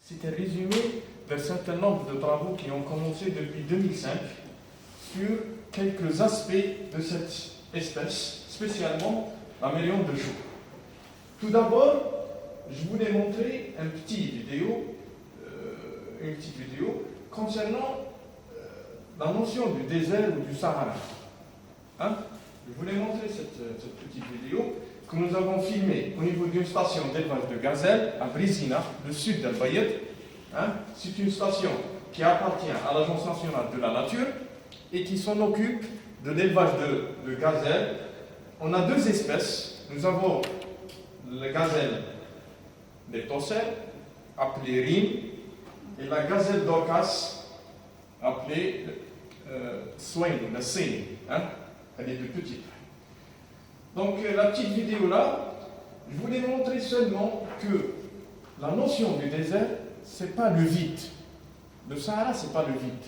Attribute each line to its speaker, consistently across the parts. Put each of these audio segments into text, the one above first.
Speaker 1: C'est un résumé d'un certain nombre de travaux qui ont commencé depuis 2005 sur quelques aspects de cette espèce, spécialement la mélione de chaux. Tout d'abord, je voulais montrer une petite vidéo concernant la notion du désert ou du Sahara. Je voulais montrer cette petite vidéo que nous avons filmée au niveau d'une station d'élevage de gazelles à Brizina, le sud d'Al Bayed. C'est une station qui appartient à l'Agence nationale de la nature et qui s'en occupe de l'élevage de gazelles. On a deux espèces. Nous avons la gazelle des tosselles, appelée Rim, et la gazelle d'Orcas, appelée Swing, la Sing. Elle est de petite. Donc la petite vidéo là, je voulais montrer seulement que la notion du désert, c'est pas le vide. Le Sahara, c'est pas le vide.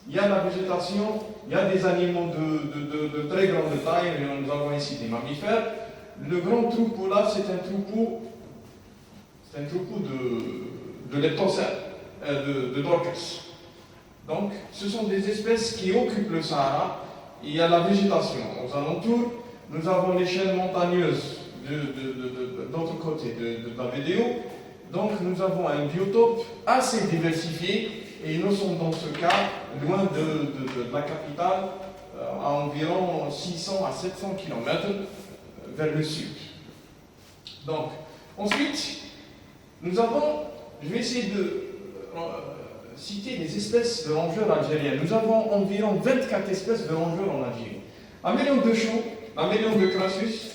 Speaker 1: Il y a la végétation, il y a des animaux de très grande taille, nous avons ici des mammifères. Le grand troupeau là, c'est un troupeau de leptocèles, de Dorcas. Donc, ce sont des espèces qui occupent le Sahara. Il y a la végétation aux alentours. Nous avons les chaînes montagneuses de l'autre côté de la vidéo. Donc, nous avons un biotope assez diversifié et nous sommes dans ce cas loin de la capitale, à environ 600 à 700 km vers le sud. Donc, ensuite, nous avons, je vais essayer de citer les espèces de rongeurs algériens. Nous avons environ 24 espèces de rongeurs en Algérie. La mélione de chaux, la mélione de Crassus.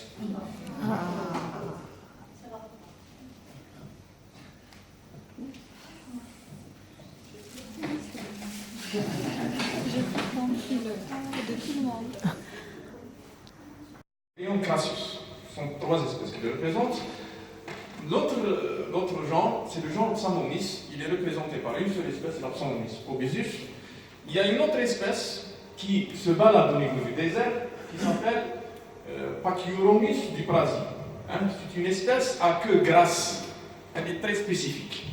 Speaker 1: Mélione Crassus. Ce sont trois espèces qui le représentent. L'autre genre, c'est le genre Psamomis. Il est représenté par une seule espèce, la Psamomis obesus. Il y a une autre espèce qui se balade au niveau du désert, qui s'appelle Pachyuromus du Prasi. C'est une espèce à queue grasse. Elle est très spécifique.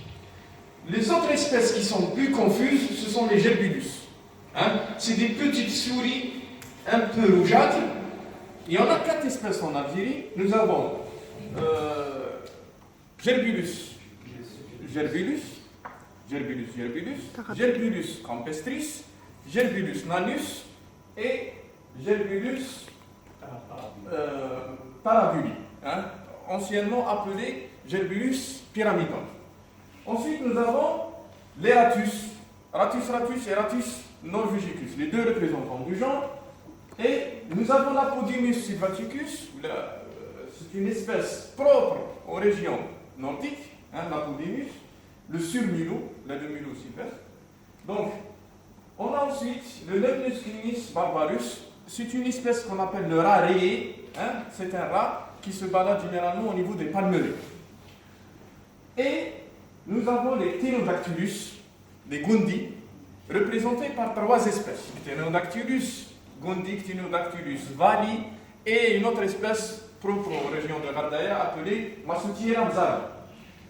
Speaker 1: Les autres espèces qui sont plus confuses, ce sont les gerbulus. C'est des petites souris un peu rougeâtres. Il y en a 4 espèces en Algérie. Nous avons Gerbulus campestris, Gerbulus nanus et Gerbulus parabuli, anciennement appelé Gerbulus pyramidon. Ensuite, nous avons les ratus et ratus norvegicus, les deux représentants du genre. Et nous avons l'Apodimus sylvaticus, c'est une espèce propre aux régions nordiques, l'Apodimus, le surmulot, le mulot sylvestre. Donc, on a ensuite le Lemnus clinis barbarus, c'est une espèce qu'on appelle le rat rayé, c'est un rat qui se balade généralement au niveau des palmeraies. Et nous avons les Ctenodactylus, les Gundi, représentés par 3 espèces. Ctenodactylus Gundi, Ctenodactylus vali, et une autre espèce propre aux régions de Gardaya appelée Massoutiera mzara.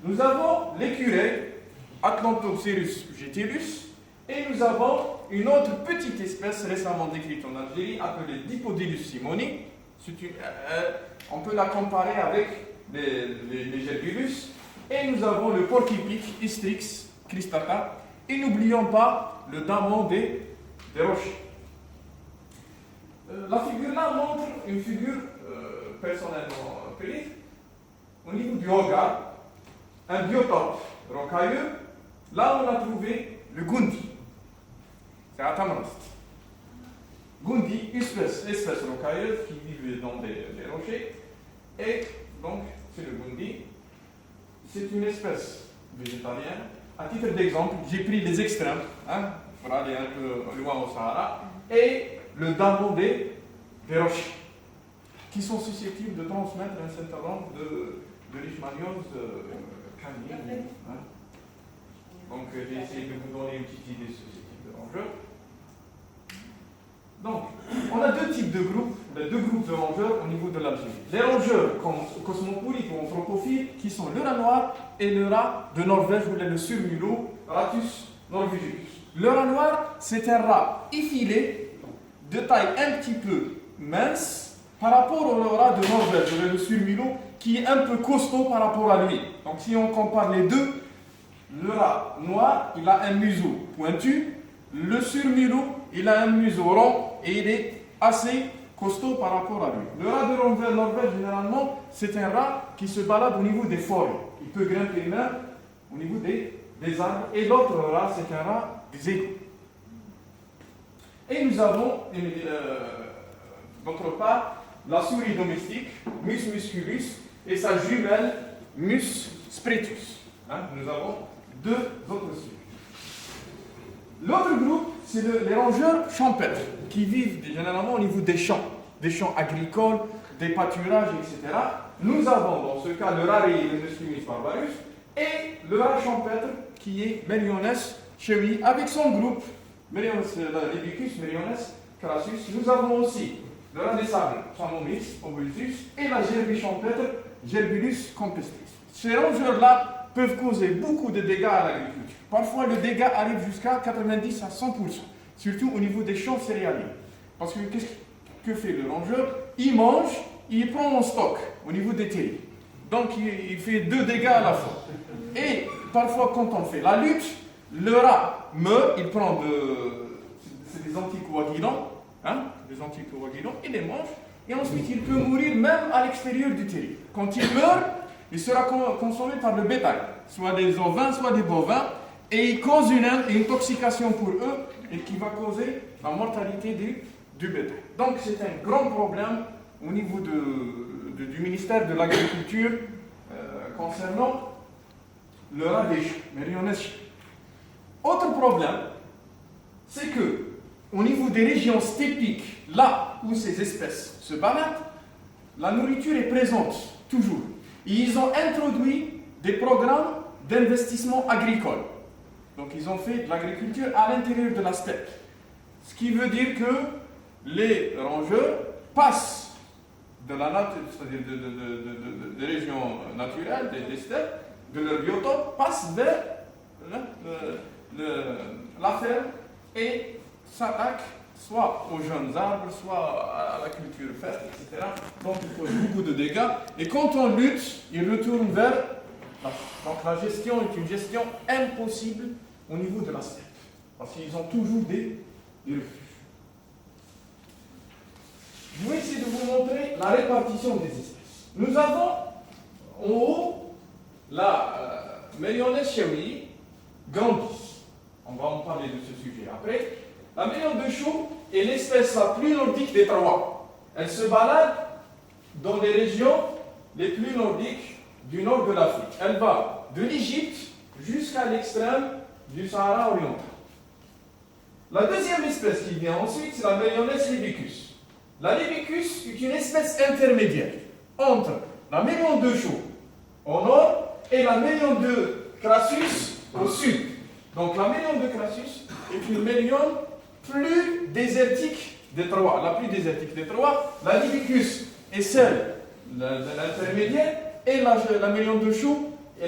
Speaker 1: Nous avons l'écureuil, Atlantopserus gitellus, et nous avons une autre petite espèce récemment décrite en Algérie appelée Dipodilus simoni. On peut la comparer avec les gerbulus. Et nous avons le porc-épic Hystrix cristata. Et n'oublions pas le daman des roches. La figure là montre une figure personnellement prise au niveau du regard, un biotope rocailleux. Là, on a trouvé le Gundi. C'est à Tamrast. Gundi, espèce rocailleuse qui vit dans des rochers. Et donc, c'est le Gundi. C'est une espèce végétalienne. À titre d'exemple, j'ai pris les extrêmes, pour aller un peu loin au Sahara, et le daman des roches, qui sont susceptibles de transmettre un certain nombre de leishmanioses canines. Donc, j'ai essayé de vous donner une petite idée sur ce type de rongeurs. Donc, on a 2 types de groupes les deux groupes de rongeurs au niveau de l'Algérie. Les rongeurs cosmopolites ou anthropophiles, qui sont le rat noir et le rat de Norvège, ou le surmulot, Ratus norvegicus. Le rat noir, c'est un rat effilé, de taille un petit peu mince, par rapport au rat de Norvège, le surmulot, qui est un peu costaud par rapport à lui. Donc si on compare les deux, le rat noir, il a un museau pointu, le surmulot, il a un museau rond et il est assez costaud par rapport à lui. Le rat de Norvège, généralement, c'est un rat qui se balade au niveau des forêts. Il peut grimper même au niveau des arbres. Et l'autre rat, c'est un rat des égouts. Et nous avons, d'autre part, la souris domestique, Mus musculus, et sa jumelle, Mus spretus. Nous avons deux autres souris. L'autre groupe, c'est les rongeurs champêtres, qui vivent généralement au niveau des champs agricoles, des pâturages, etc. Nous avons dans ce cas le rat rayé, le Musculus barbarus, et le rat champêtre, qui est Meriones chewi, avec son groupe, Libicus, Meriones crassus. Nous avons aussi le rat des sables, Chamomis obulus, et la gerbille champêtre, Gerbillus campestris. Ces rongeurs-là peuvent causer beaucoup de dégâts à l'agriculture. Parfois, le dégât arrive jusqu'à 90 à 100%, surtout au niveau des champs céréaliers. Parce que qu'est-ce que fait le rongeur? Il mange, il prend en stock au niveau des terrils. Donc, il fait 2 dégâts à la fois. Et parfois, quand on fait la lutte, le rat meurt, il prend c'est des anticoagulants, il les mange, et ensuite il peut mourir même à l'extérieur du terril. Quand il meurt, il sera consommé par le bétail, soit des ovins, soit des bovins, et il cause une intoxication pour eux, et qui va causer la mortalité du bétail. Donc c'est un grand problème au niveau du ministère de l'Agriculture concernant le rat des champs, Meriones. Autre problème, c'est que au niveau des régions stépiques, là où ces espèces se baladent, la nourriture est présente, toujours. Et ils ont introduit des programmes d'investissement agricole. Donc ils ont fait de l'agriculture à l'intérieur de la steppe. Ce qui veut dire que les rongeurs passent de la nature, c'est-à-dire des régions naturelles, des steppes, de leur biotope, passent vers la ferme et s'attaquent soit aux jeunes arbres, soit à la culture verte, etc. Donc il faut beaucoup de dégâts. Et quand on lutte, ils retournent vers donc la gestion est une gestion impossible au niveau de la steppe. Parce qu'ils ont toujours des refuges. Je vais essayer de vous montrer la répartition des espèces. Nous avons en haut la Meriones chewi grandis. On va en parler de ce sujet après. La Mérione de chou est l'espèce la plus nordique des trois. Elle se balade dans les régions les plus nordiques du nord de l'Afrique. Elle va de l'Égypte jusqu'à l'extrême du Sahara oriental. La deuxième espèce qui vient ensuite, c'est la Meriones libicus. La libicus est une espèce intermédiaire entre la Mérione de chou au nord et la Mérione de Crassus au sud. Donc la Mérione de Crassus est une Mérione plus désertique des trois, la plus désertique des trois. La libicus est celle de l'intermédiaire et la Mérione de chou est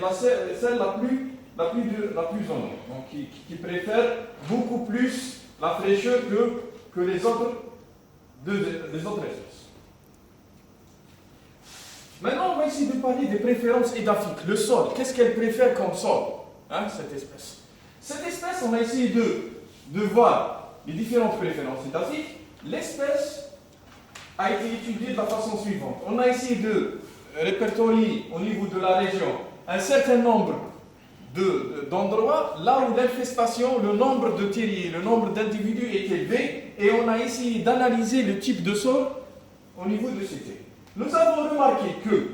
Speaker 1: celle la plus au nord, donc qui préfère beaucoup plus la fraîcheur que les autres espèces. Maintenant, on va essayer de parler des préférences édaphiques. Le sol, qu'est-ce qu'elle préfère comme sol, cette espèce? Cette espèce, on a essayé de voir les différentes préférences édaphiques. L'espèce a été étudiée de la façon suivante. On a essayé de répertorier au niveau de la région un certain nombre d'endroits là où l'infestation, le nombre de terriers, le nombre d'individus est élevé, et on a essayé d'analyser le type de sol au niveau de ces terriers. Nous avons remarqué que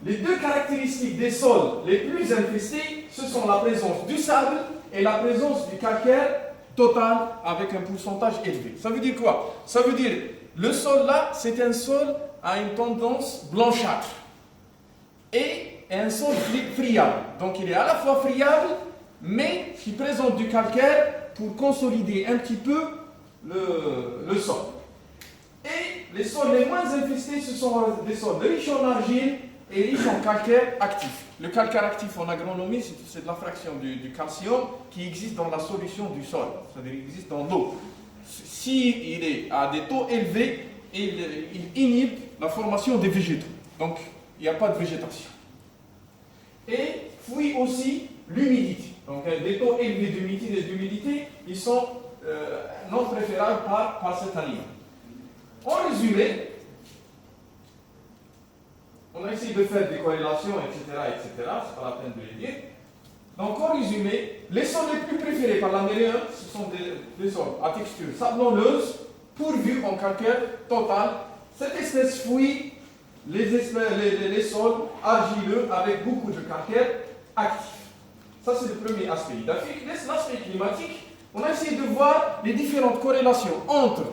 Speaker 1: les deux caractéristiques des sols les plus infestés, ce sont la présence du sable et la présence du calcaire total avec un pourcentage élevé. Ça veut dire quoi? Ça veut dire le sol là, c'est un sol à une tendance blanchâtre et un sol friable. Donc il est à la fois friable, mais qui présente du calcaire pour consolider un petit peu le sol. les sols les moins infestés, ce sont des sols riches en argile et riches en calcaire actif. Le calcaire actif en agronomie, c'est de la fraction du calcium qui existe dans la solution du sol, c'est-à-dire qu'il existe dans l'eau. S'il est à des taux élevés, il inhibe la formation des végétaux. Donc, il n'y a pas de végétation. Et fuit aussi l'humidité. Donc, des taux élevés d'humidité, ils sont non préférables par cet animal. En résumé, on a essayé de faire des corrélations, etc., c'est pas la peine de les dire. Donc, en résumé, les sols les plus préférés par l'Amérindien, ce sont des sols à texture sablonneuse, pourvus en calcaire total. Cette espèce fuit les sols argileux avec beaucoup de calcaire actif. Ça, c'est le premier aspect. L'aspect climatique, on a essayé de voir les différentes corrélations entre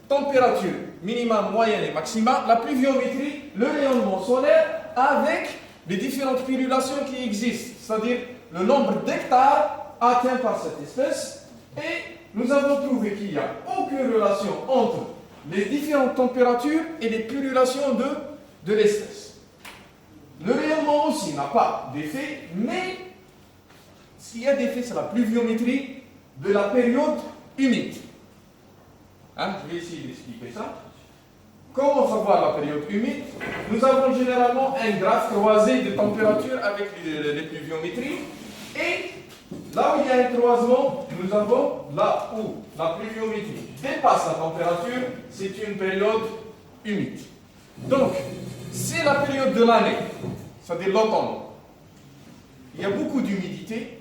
Speaker 1: température minimale, moyenne et maximale, la pluviométrie, le rayonnement solaire, avec les différentes pullulations qui existent, c'est-à-dire le nombre d'hectares atteints par cette espèce. Et nous avons trouvé qu'il n'y a aucune relation entre les différentes températures et les pullulations de l'espèce. Le rayonnement aussi n'a pas d'effet, mais ce qui a d'effet, c'est la pluviométrie de la période humide. Je vais essayer d'expliquer ça. Comment savoir la période humide? Nous avons généralement un graphe croisé de température avec les pluviométries. Et là où il y a un croisement, nous avons là où la pluviométrie dépasse la température, c'est une période humide. Donc, c'est la période de l'année, c'est-à-dire l'automne. Il y a beaucoup d'humidité.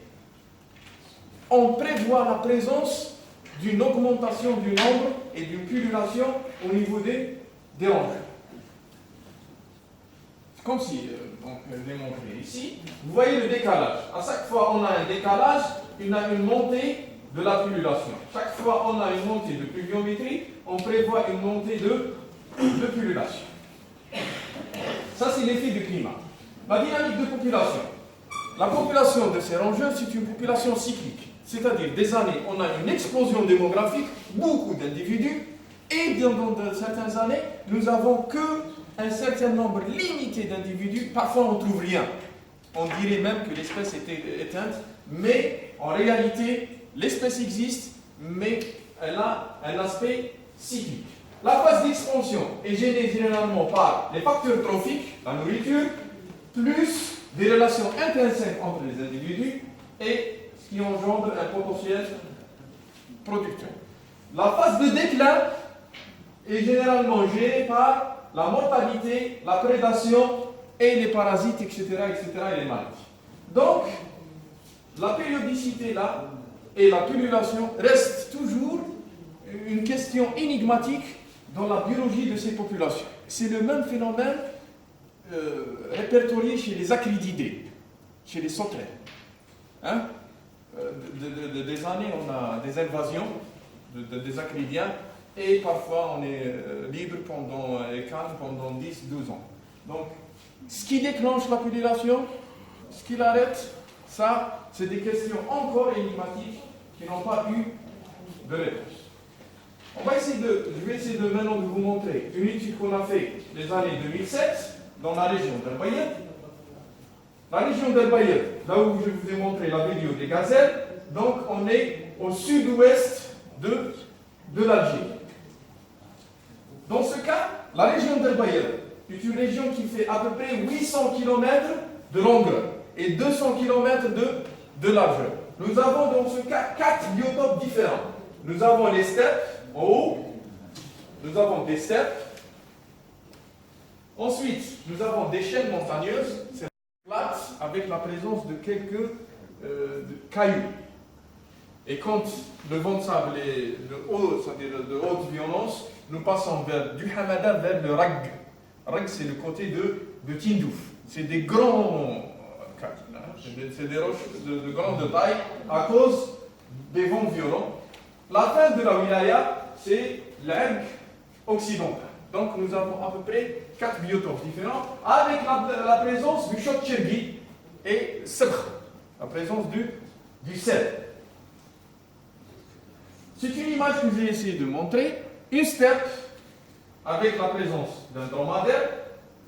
Speaker 1: On prévoit la présence d'une augmentation du nombre et d'une pullulation au niveau des rangées. C'est comme si, donc je l'ai montré ici, vous voyez le décalage. À chaque fois on a un décalage, on a une montée de la pullulation. Chaque fois on a une montée de pluviométrie, on prévoit une montée de pullulation. Ça c'est l'effet du climat. La dynamique de population. La population de ces rongeurs, c'est une population cyclique. C'est-à-dire, des années, on a une explosion démographique, beaucoup d'individus, et dans certaines années, nous n'avons qu'un certain nombre limité d'individus. Parfois, on ne trouve rien. On dirait même que l'espèce était éteinte, mais en réalité, l'espèce existe, mais elle a un aspect cyclique. La phase d'expansion est gênée généralement par les facteurs trophiques, la nourriture, plus des relations intrinsèques entre les individus et ce qui engendre un potentiel producteur. La phase de déclin est généralement gérée par la mortalité, la prédation et les parasites, etc., et les maladies. Donc, la périodicité là et la pullulation restent toujours une question énigmatique dans la biologie de ces populations. C'est le même phénomène répertorié chez les acrididés, chez les sauterelles. Des années, on a des invasions des acridiens et parfois on est libre et calme pendant 10-12 ans. Donc, ce qui déclenche la pullulation, ce qui l'arrête, ça, c'est des questions encore énigmatiques qui n'ont pas eu de réponse. Je vais essayer maintenant de vous montrer une étude qu'on a faite les années 2007 dans la région d'El Bayet. La région d'El Bayet, là où je vous ai montré la vidéo des gazelles, donc on est au sud-ouest de l'Algérie. Dans ce cas, la région d'El Bayet est une région qui fait à peu près 800 km de longueur et 200 km de largeur. Nous avons dans ce cas 4 biotopes différents. Nous avons les steppes en haut, nous avons des steppes. Ensuite, nous avons des chaînes montagneuses, c'est plates avec la présence de quelques cailloux. Et quand le vent de sable est c'est-à-dire de haute violence, nous passons du Hamada vers le Rag. Rag, c'est le côté de Tindouf. C'est des grands c'est des roches de grande taille à cause des vents violents. La fin de la wilaya, c'est l'Arc occidental. Donc nous avons à peu près 4 biotopes différents avec la présence du choc Chergui et Sebr, la présence du sel. C'est une image que j'ai essayé de montrer. Une steppe avec la présence d'un dromadaire,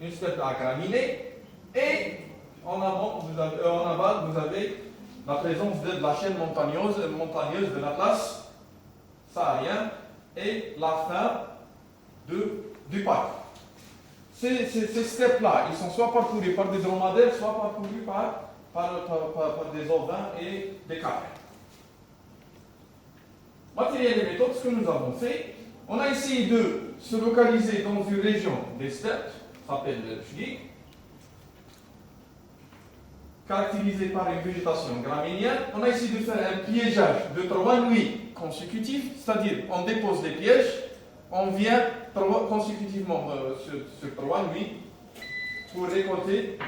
Speaker 1: une steppe à graminées, et en aval, vous avez la présence de la chaîne montagneuse de l'Atlas saharien et la fin du parc. Ces steppes-là, ils sont soit parcourus par des dromadaires, soit parcourus par des ovins et des capres. Matériel et méthode, ce que nous avons fait, on a essayé de se localiser dans une région des steppes, ça s'appelle le Shgi, caractérisée par une végétation graménienne. On a essayé de faire un piégeage de 3 nuits consécutives, c'est-à-dire on dépose des pièges, on vient consécutivement sur 3 nuits pour récolter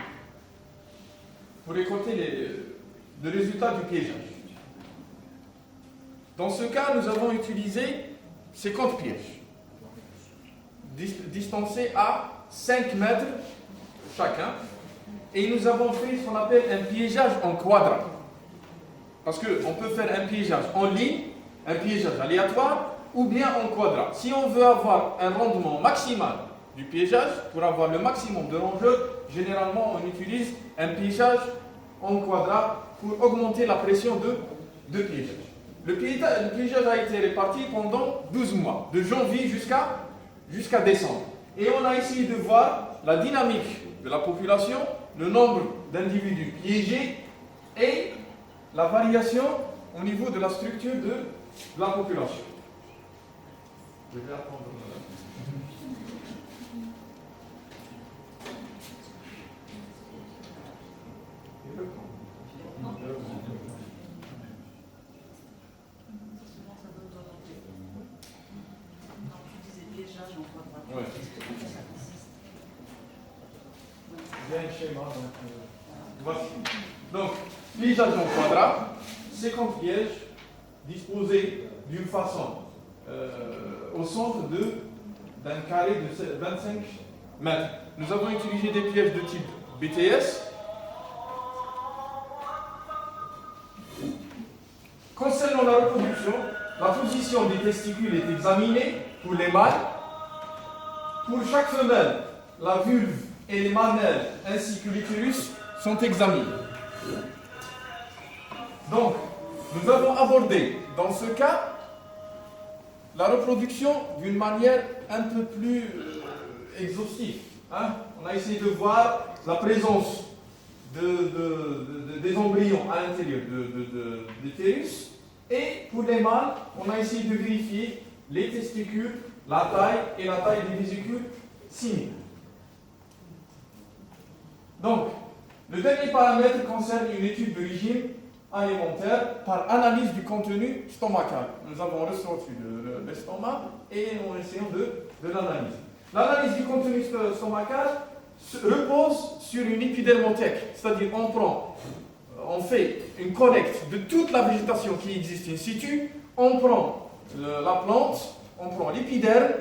Speaker 1: le résultat du piégeage. Dans ce cas, nous avons utilisé 50 pièges, distancés à 5 mètres chacun, et nous avons fait ce qu'on appelle un piégeage en quadra. Parce qu'on peut faire un piégeage en ligne, un piégeage aléatoire, ou bien en quadra. Si on veut avoir un rendement maximal du piégeage, pour avoir le maximum de rongeurs, généralement on utilise un piégeage en quadra pour augmenter la pression de piégeage. Le piégeage a été réparti pendant 12 mois, de janvier jusqu'à décembre. Et on a essayé de voir la dynamique de la population, le nombre d'individus piégés et la variation au niveau de la structure de la population. Je vais apprendre. Ouais. Il y a un schéma. Voici. Donc, piégeage en quadrat, 50 pièges disposés d'une façon au centre d'un carré de 25 mètres. Nous avons utilisé des pièges de type BTS. Concernant la reproduction, la position des testicules est examinée pour les mâles. Pour chaque femelle, la vulve et les mamelles ainsi que l'utérus sont examinés. Donc, nous avons abordé dans ce cas la reproduction d'une manière un peu plus exhaustive. On a essayé de voir la présence des embryons à l'intérieur de l'utérus. Et pour les mâles, on a essayé de vérifier les testicules, la taille et la taille des vésicules cyniques. Donc, le dernier paramètre concerne une étude de régime alimentaire par analyse du contenu stomacal. Nous avons ressorti l'estomac et nous essayons de l'analyser. L'analyse du contenu stomacal repose sur une épidermothèque, c'est-à-dire on fait une collecte de toute la végétation qui existe in situ, on prend la plante, on prend l'épiderme,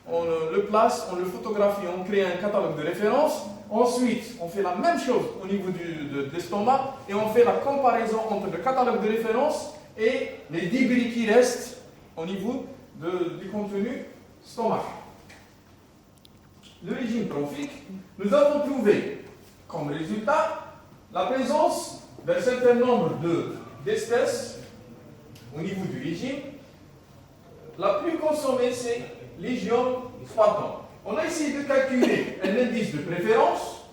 Speaker 1: on le place, on le photographie, on crée un catalogue de référence. Ensuite, on fait la même chose au niveau de l'estomac et on fait la comparaison entre le catalogue de référence et les débris qui restent au niveau du contenu stomacal. Le régime trophique, nous avons trouvé comme résultat la présence d'un certain nombre d'espèces au niveau du régime. La plus consommée, c'est Legium spartan. On a essayé de calculer un indice de préférence,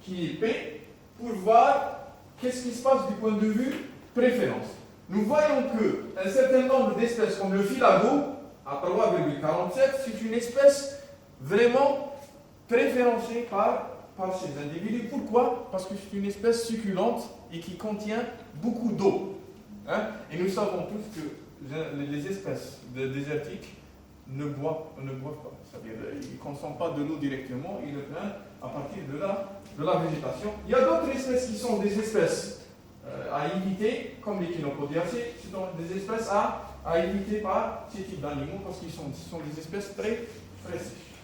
Speaker 1: qui est P, pour voir qu'est-ce qui se passe du point de vue préférence. Nous voyons qu'un certain nombre d'espèces comme le filago, à 3,47, c'est une espèce vraiment préférencée par ces individus. Pourquoi? Parce que c'est une espèce succulente et qui contient beaucoup d'eau. Et nous savons tous que les espèces désertiques ne boivent pas. C'est-à-dire qu'ils ne consomment pas de l'eau directement, ils le prennent à partir de la végétation. Il y a d'autres espèces qui sont des espèces à éviter, comme les Chenopodiacées, ce sont des espèces à éviter par ces types d'animaux parce qu'ils sont des espèces très, très sèches.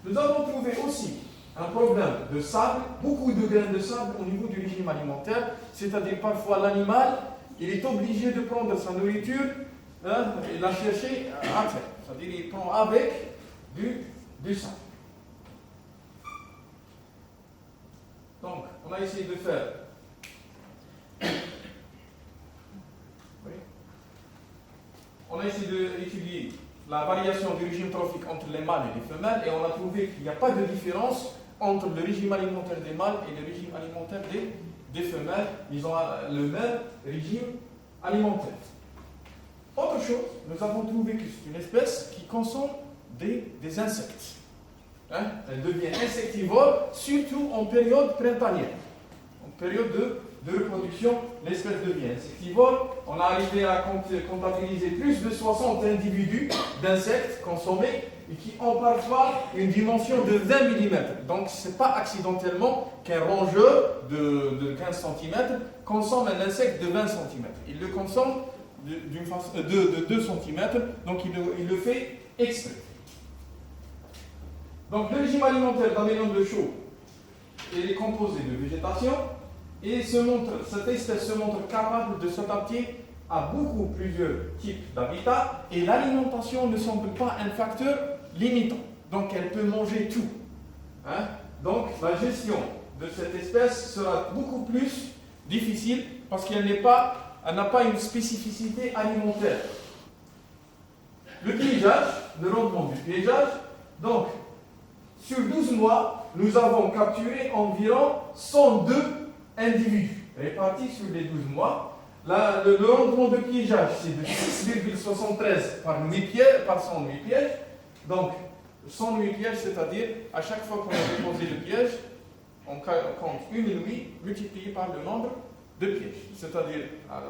Speaker 1: Nous avons trouvé aussi un problème de sable, beaucoup de grains de sable au niveau du régime alimentaire, c'est-à-dire parfois l'animal, il est obligé de prendre sa nourriture il a cherché à terre. C'est-à-dire il prend avec du sang. Donc, on a essayé de faire. Oui. On a essayé d'étudier la variation du régime trophique entre les mâles et les femelles et on a trouvé qu'il n'y a pas de différence entre le régime alimentaire des mâles et le régime alimentaire des femelles. Ils ont le même régime alimentaire. Autre chose, nous avons trouvé que c'est une espèce qui consomme des insectes. Elle devient insectivore, surtout en période printanière. En période de reproduction, l'espèce devient insectivore. On a arrivé à comptabiliser plus de 60 individus d'insectes consommés et qui ont parfois une dimension de 20 mm. Donc, ce n'est pas accidentellement qu'un rongeur de 15 cm consomme un insecte de 20 cm. Il le consomme de 2 cm, donc il le fait exprès. Donc, le régime alimentaire d'un mélange de chaux est composé de végétation et cette espèce se montre capable de s'adapter à plusieurs types d'habitats et l'alimentation ne semble pas un facteur limitant. Donc, elle peut manger tout. Donc, la gestion de cette espèce sera beaucoup plus difficile parce qu'elle n'a pas une spécificité alimentaire. Le piégeage, le rendement du piégeage, donc, sur 12 mois, nous avons capturé environ 102 individus répartis sur les 12 mois. Le rendement de piégeage, c'est de 6,73 par 108 pièges. Donc, 108 pièges, c'est-à-dire à chaque fois qu'on a déposé le piège, on compte une nuit multipliée par le nombre de pièges. C'est-à-dire,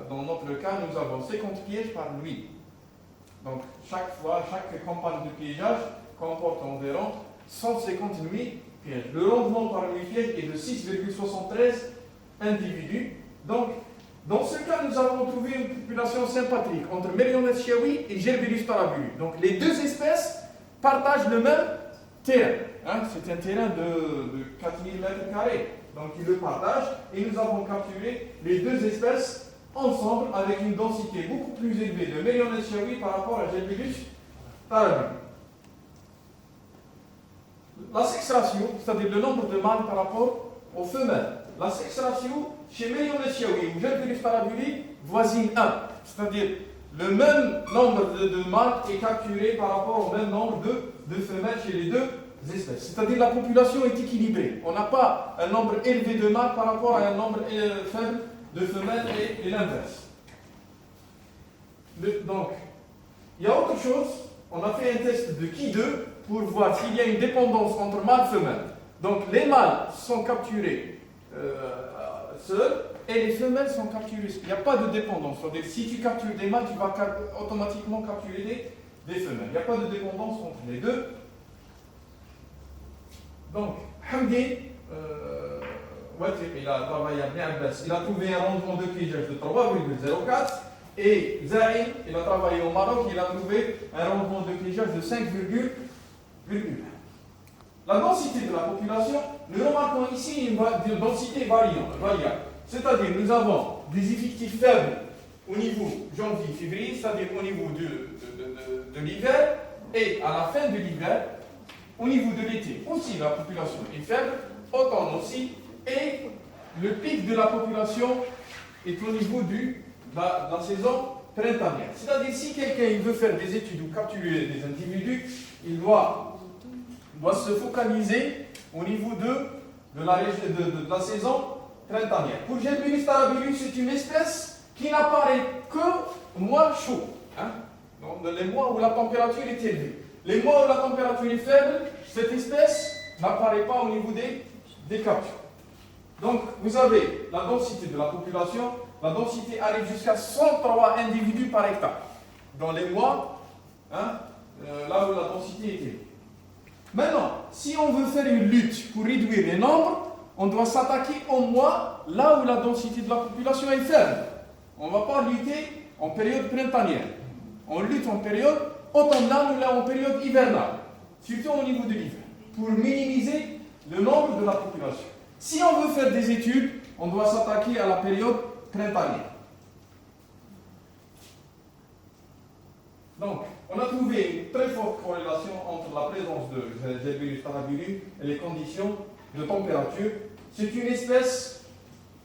Speaker 1: dans notre cas, nous avons 50 pièges par nuit. Donc, chaque campagne de piégeage comporte environ 150 nuits pièges. Le rendement par nuit piège est de 6,73 individus. Donc, dans ce cas, nous avons trouvé une population sympathique entre Merioneth chiaoui et Gerbillus tarabulus. Donc, les deux espèces partagent le même terrain. C'est un terrain de 4000 m². Donc, ils le partagent et nous avons capturé les deux espèces ensemble avec une densité beaucoup plus élevée de Merioneth chiaoui par rapport à Gerbillus tarabulus. La sexe ratio, c'est-à-dire le nombre de mâles par rapport aux femelles. La sexe ratio chez Merioneth chiaoui ou Gerbillus tarabulus voisine 1, c'est-à-dire le même nombre de mâles est capturé par rapport au même nombre de femelles chez les deux espèces. C'est-à-dire la population est équilibrée. On n'a pas un nombre élevé de mâles par rapport à un nombre faible de femelles et l'inverse. Donc, il y a autre chose. On a fait un test de Ki2 pour voir s'il y a une dépendance entre mâles et femelles. Donc, les mâles sont capturés seuls et les femelles sont capturées. Il n'y a pas de dépendance. C'est-à-dire, si tu captures des mâles, tu vas automatiquement capturer des femelles. Il n'y a pas de dépendance entre les deux. Donc, Hamdi, il a travaillé à Ibn Abbas. Il a trouvé un rendement de piégeage de 3,04. Et Zahir, il a travaillé au Maroc, il a trouvé un rendement de piégeage de 5,1. La densité de la population, nous remarquons ici une densité variable. C'est-à-dire, nous avons des effectifs faibles au niveau janvier-février, c'est-à-dire au niveau de l'hiver, et à la fin de l'hiver, au niveau de l'été aussi, la population est faible, automne aussi, et le pic de la population est au niveau de la saison printanière. C'est-à-dire, si quelqu'un veut faire des études ou capturer des individus, il doit se focaliser au niveau de la saison printanière. Pour Gerbillus tarabulus, c'est une espèce qui n'apparaît que au mois chaud, donc les mois où la température est élevée. Les mois où la température est faible, cette espèce n'apparaît pas au niveau des captures. Donc, vous avez la densité de la population. La densité arrive jusqu'à 103 individus par hectare. Dans les mois, là où la densité est élevée. Maintenant, si on veut faire une lutte pour réduire les nombres, on doit s'attaquer au mois là où la densité de la population est faible. On ne va pas lutter en période printanière. On lutte en période automnale ou là en période hivernale, surtout au niveau de l'hiver, pour minimiser le nombre de la population. Si on veut faire des études, on doit s'attaquer à la période printanière. Donc, on a trouvé une très forte corrélation entre la présence de Gerbilus tarabulus et les conditions de température. C'est une espèce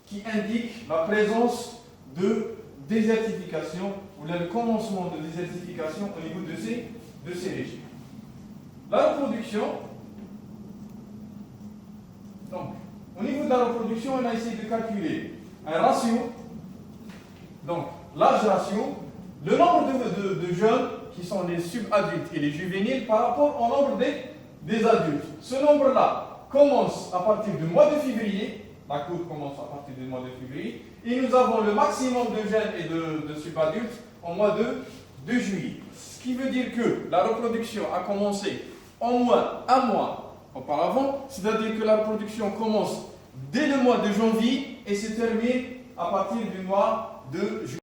Speaker 1: qui indique la présence de désertification ou le commencement de désertification au niveau de ces régions. La reproduction, donc, au niveau de la reproduction, on a essayé de calculer un ratio, donc l'âge ratio, le nombre de jeunes qui sont les subadultes et les juvéniles par rapport au nombre des adultes. Ce nombre-là commence à partir du mois de février, la courbe commence à partir du mois de février, et nous avons le maximum de jeunes et de subadultes au mois de juillet. Ce qui veut dire que la reproduction a commencé au moins un mois auparavant, c'est-à-dire que la reproduction commence dès le mois de janvier et se termine à partir du mois de juillet.